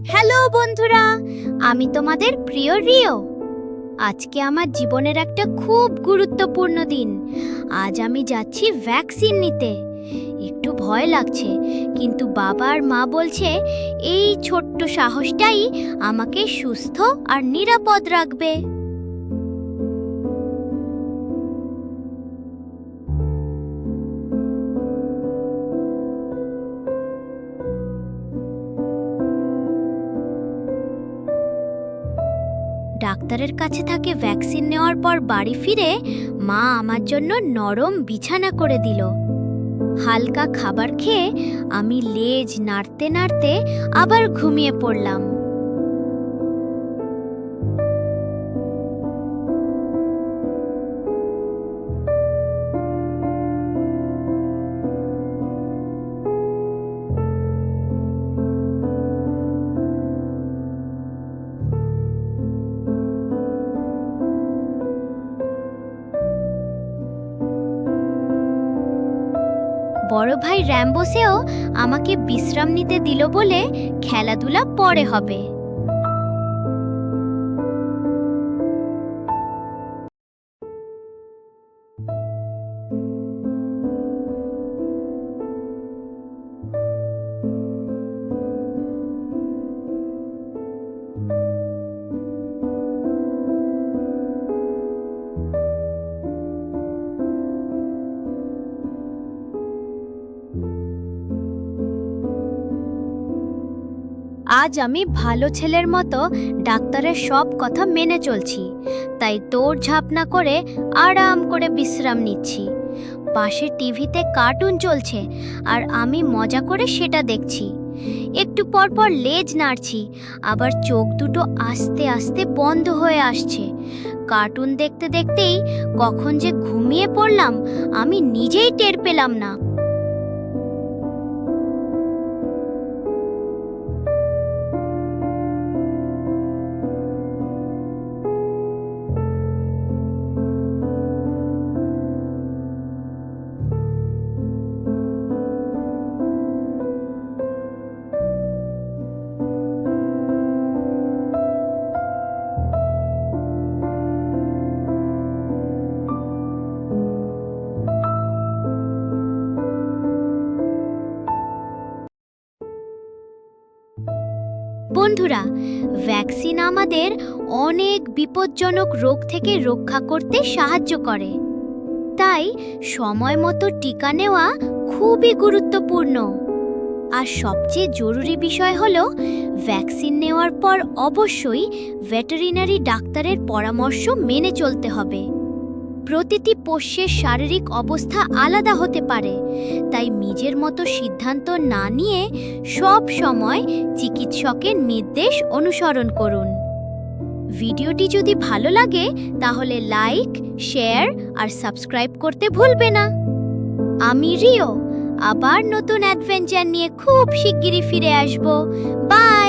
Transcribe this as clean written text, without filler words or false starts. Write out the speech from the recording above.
Hello বন্ধুরা, আমি তোমাদের প্রিয় রিও। আজকে আমার জীবনের একটা খুব গুরুত্বপূর্ণ দিন। আজ আমি যাচ্ছি ভ্যাকসিন নিতে। একটু ভয় লাগছে, কিন্তু বাবা আর মা বলছে এই ছোট্ট সাহসটাই আমাকে সুস্থ আর নিরাপদ রাখবে। ডাক্তারের কাছে থেকে ভ্যাকসিন নেওয়ার পর বাড়ি ফিরে মা আমার জন্য নরম বিছানা করে দিল। হালকা খাবার খেয়ে আমি লেজ নাড়তে নাড়তে আবার ঘুমিয়ে পড়লাম। বড় ভাই র্যাম্বোসেও আমাকে বিশ্রাম নিতে দিল বলে খেলাধুলা পরে হবে। আজ আমি ভালো ছেলের মতো ডাক্তারের সব কথা মেনে চলছি, তাই দৌড়ঝাঁপ না করে আরাম করে বিশ্রাম নিচ্ছি। পাশে টিভিতে কার্টুন চলছে আর আমি মজা করে সেটা দেখছি। একটু পর পর লেজ নাড়ছি, আবার চোখ দুটো আস্তে আস্তে বন্ধ হয়ে আসছে। কার্টুন দেখতে দেখতেই কখন যে ঘুমিয়ে পড়লাম আমি নিজেই টের পেলাম না। বন্ধুরা, ভ্যাকসিন আমাদের অনেক বিপজ্জনক রোগ থেকে রক্ষা করতে সাহায্য করে, তাই সময় মতো টিকা নেওয়া খুবই গুরুত্বপূর্ণ। আর সবচেয়ে জরুরি বিষয় হলো ভ্যাকসিন নেওয়ার পর অবশ্যই ভেটেরিনারি ডাক্তারের পরামর্শ মেনে চলতে হবে। প্রতিটি পোষ্যের শারীরিক অবস্থা আলাদা হতে পারে, তাই নিজের মতো সিদ্ধান্ত না নিয়ে সব সময় চিকিৎসকের নির্দেশ অনুসরণ করুন। ভিডিওটি যদি ভালো লাগে তাহলে লাইক, শেয়ার আর সাবস্ক্রাইব করতে ভুলবে না। আমি রিও, আবার নতুন অ্যাডভেঞ্চার নিয়ে খুব শিগগিরই ফিরে আসব। বাই।